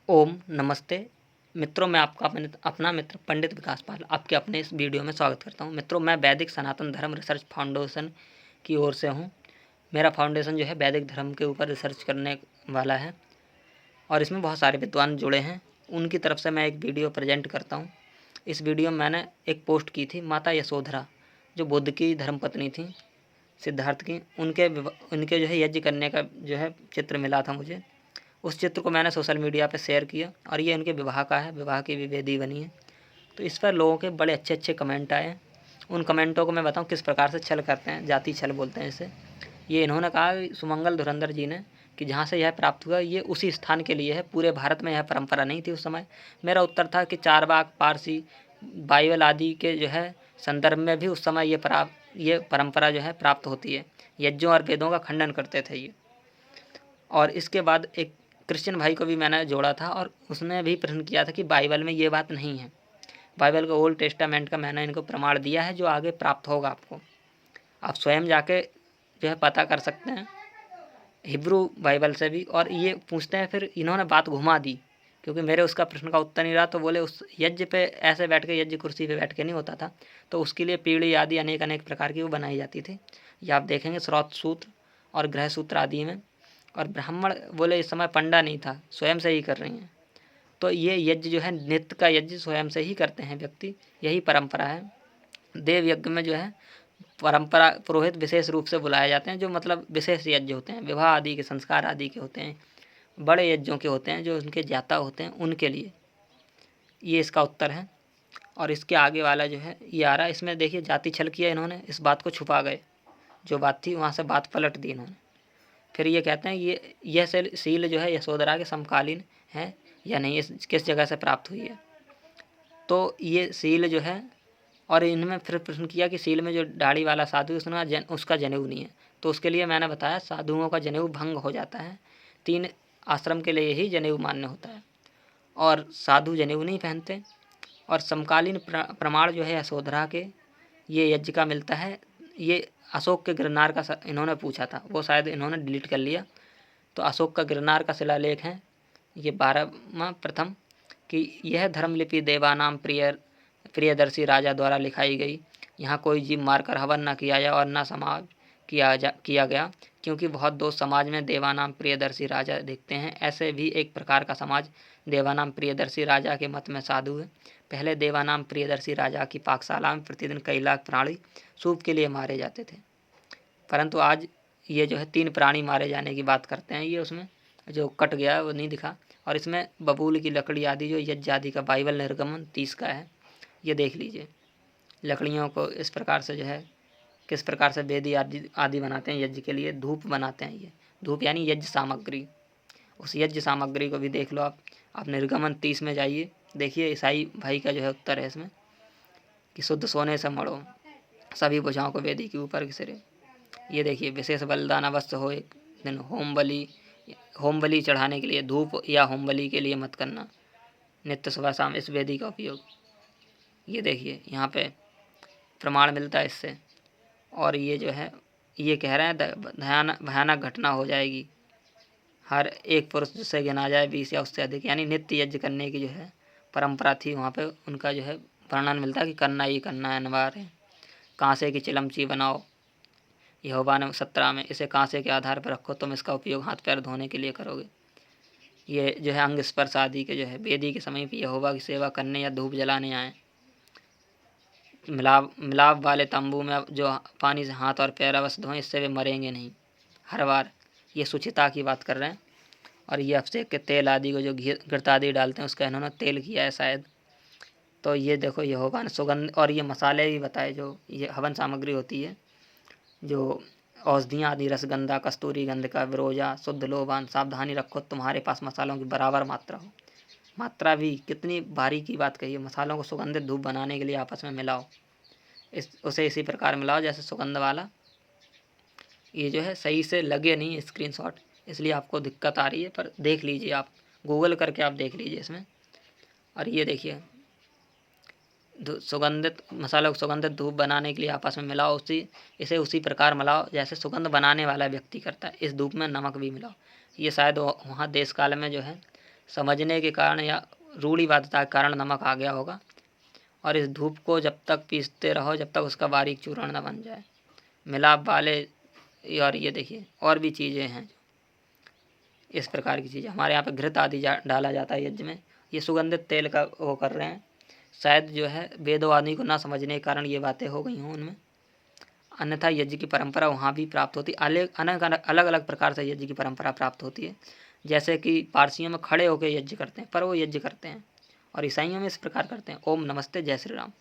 ओम नमस्ते मित्रों, मैं आपका अपना मित्र पंडित विकास पाल आपके अपने इस वीडियो में स्वागत करता हूं। मित्रों, मैं वैदिक सनातन धर्म रिसर्च फाउंडेशन की ओर से हूं। मेरा फाउंडेशन जो है वैदिक धर्म के ऊपर रिसर्च करने वाला है और इसमें बहुत सारे विद्वान जुड़े हैं। उनकी तरफ से मैं एक वीडियो प्रेजेंट करता हूँ। इस वीडियो में मैंने एक पोस्ट की थी माता यशोधरा, जो बुद्ध की धर्मपत्नी थी, सिद्धार्थ की। उनके जो है यज्ञ करने का जो है चित्र मिला था मुझे। उस चित्र को मैंने सोशल मीडिया पे शेयर किया और ये उनके विवाह का है, विवाह की विवेदी बनी है। तो इस पर लोगों के बड़े अच्छे अच्छे कमेंट आए। उन कमेंटों को मैं बताऊं किस प्रकार से छल करते हैं, जाति छल बोलते हैं इसे। ये इन्होंने कहा सुमंगल धुरंधर जी ने कि जहाँ से यह प्राप्त हुआ ये उसी स्थान के लिए है, पूरे भारत में यह परंपरा नहीं थी उस समय। मेरा उत्तर था कि चारवाक, पारसी, बाइबल आदि के जो है संदर्भ में भी उस समय ये परंपरा जो है प्राप्त होती है। यज्ञों और वेदों का खंडन करते थे ये। और इसके बाद एक क्रिश्चियन भाई को भी मैंने जोड़ा था और उसने भी प्रश्न किया था कि बाइबल में ये बात नहीं है। बाइबल का ओल्ड टेस्टामेंट का मैंने इनको प्रमाण दिया है जो आगे प्राप्त होगा आपको। आप स्वयं जाके जो है पता कर सकते हैं हिब्रू बाइबल से भी। और ये पूछते हैं, फिर इन्होंने बात घुमा दी क्योंकि मेरे उसका प्रश्न का उत्तर नहीं रहा। तो बोले उस यज्ञ पे ऐसे बैठ के, यज्ञ कुर्सी पे बैठ के नहीं होता था, तो उसके लिए पीढ़ी आदि अनेक अनेक प्रकार की वो बनाई जाती थी। ये आप देखेंगे स्रोत सूत्र और ग्रह सूत्र आदि में। और ब्राह्मण बोले इस समय पंडा नहीं था, स्वयं से ही कर रही हैं। तो ये यज्ञ जो है नित्य का यज्ञ स्वयं से ही करते हैं व्यक्ति, यही परंपरा है। देव यज्ञ में जो है परंपरा पुरोहित विशेष रूप से बुलाए जाते हैं, जो मतलब विशेष यज्ञ होते हैं, विवाह आदि के, संस्कार आदि के होते हैं, बड़े यज्ञों के होते हैं, जो उनके ज्ञाता होते हैं उनके लिए। ये इसका उत्तर है। और इसके आगे वाला जो है ये आ रहा है, इसमें देखिए जाति छल किया इन्होंने, इस बात को छुपा गए, जो बात थी वहाँ से बात पलट दी इन्होंने। फिर ये कहते हैं यह सील जो है यशोधरा के समकालीन है या नहीं, इस किस जगह से प्राप्त हुई है। तो ये सील जो है, और इनमें फिर प्रश्न किया कि सील में जो दाढ़ी वाला साधु उसका जनेऊ नहीं है। तो उसके लिए मैंने बताया साधुओं का जनेऊ भंग हो जाता है, 3 आश्रम के लिए ही जनेऊ मान्य होता है और साधु जनेऊ नहीं पहनते। और समकालीन प्रमाण जो है यशोधरा के ये यज्ञ का मिलता है। ये अशोक के गिरनार का इन्होंने पूछा था, वो शायद इन्होंने डिलीट कर लिया। तो अशोक का गिरनार का शिलालेख है ये 12वां प्रथम कि यह धर्मलिपि देवानाम प्रियदर्शी राजा द्वारा लिखाई गई। यहाँ कोई जीव मारकर हवन न किया जाए और न समाज किया गया, क्योंकि बहुत दोस्त समाज में देवानाम प्रियदर्शी राजा देखते हैं। ऐसे भी एक प्रकार का समाज देवानाम प्रियदर्शी राजा के मत में साधु है। पहले देवानाम प्रियदर्शी राजा की पाकशाला में प्रतिदिन कई लाख प्राणी सूप के लिए मारे जाते थे, परंतु आज ये जो है 3 प्राणी मारे जाने की बात करते हैं। ये उसमें जो कट गया है वो नहीं दिखा। और इसमें बबूल की लकड़ी आदि जो यज्ञ आदि का बाइबल निर्गमन 30 का है, ये देख लीजिए। लकड़ियों को इस प्रकार से जो है किस प्रकार से वेदी आदि बनाते हैं यज्ञ के लिए, धूप बनाते हैं। ये धूप यानी यज्ञ सामग्री, उस यज्ञ सामग्री को भी देख लो आप निर्गमन 30 में जाइए, देखिए ईसाई भाई का जो है उत्तर है इसमें कि शुद्ध सोने से मढ़ो सभी भुजाओं को वेदी के ऊपर घिसरे। ये देखिए विशेष बलिदान अवश्य हो एक दिन, होम बलि चढ़ाने के लिए धूप या होम बलि के लिए मत करना, नित्य सुबह शाम इस वेदी का उपयोग। ये देखिए यहाँ पे प्रमाण मिलता है इससे। और ये जो है ये कह रहे हैं भयानक घटना हो जाएगी, हर एक पुरुष जिससे गिना जाए 20 या उससे अधिक, यानी नित्य यज्ञ करने की जो है परंपरा थी वहाँ पे। उनका जो है वर्णन मिलता है कि करना ही करना है अनिवार्य है। कांसे की चिलमची बनाओ, यहोवा ने 17 में, इसे कांसे के आधार पर रखो, तुम इसका उपयोग हाथ पैर धोने के लिए करोगे। ये जो है अंग स्पर्श आदि के जो है वेदी के समय भी यहोवा की सेवा करने या धूप जलाने आए। मिलाप वाले तंबू में जो पानी से हाथ और पैर अवश्य धोएं, इससे वे मरेंगे नहीं हर बार। ये शुचिता की बात कर रहे हैं। और ये अभिषेक के तेल आदि को जो घृत आदि डालते हैं उसका इन्होंने तेल किया है शायद। तो ये देखो यहोवा ने सुगंध, और ये मसाले भी बताए जो ये हवन सामग्री होती है, जो औषधियाँ आदि, रसगंधा, कस्तूरी गंधिका, विरोजा, शुद्ध लोबान, सावधानी रखो तुम्हारे पास मसालों की बराबर मात्रा हो। मात्रा भी कितनी बारीक की बात कही है। मसालों को सुगंधित धूप बनाने के लिए आपस में मिलाओ, उसे इसी प्रकार मिलाओ जैसे सुगंध वाला। ये जो है सही से लगे नहीं स्क्रीनशॉट, इसलिए आपको दिक्कत आ रही है, पर देख लीजिए आप, गूगल करके आप देख लीजिए इसमें। और ये देखिए सुगंधित मसाला को सुगंधित धूप बनाने के लिए आपस में मिलाओ, इसे उसी प्रकार मिलाओ जैसे सुगंध बनाने वाला व्यक्ति करता है। इस धूप में नमक भी मिलाओ। ये शायद वहाँ देश काल में जो है समझने के कारण या रूढ़िवादिता के कारण नमक आ गया होगा। और इस धूप को जब तक पीसते रहो जब तक उसका बारीक चूर्ण न बन जाए। मिलाप वाले और ये देखिए और भी चीज़ें हैं, इस प्रकार की चीज़ें हमारे यहाँ पे घृत आदि डाला जाता है यज्ञ में। ये सुगंधित तेल का वो कर रहे हैं, शायद जो है वेदों आदि को ना समझने के कारण ये बातें हो गई हों उनमें। अन्यथा यज्ञ की परंपरा वहाँ भी प्राप्त होती, अलग अलग प्रकार से यज्ञ की परंपरा प्राप्त होती है। जैसे कि पारसियों में खड़े होकर यज्ञ करते हैं, पर वो यज्ञ करते हैं, और ईसाइयों में इस प्रकार करते हैं। ओम नमस्ते, जय श्री राम।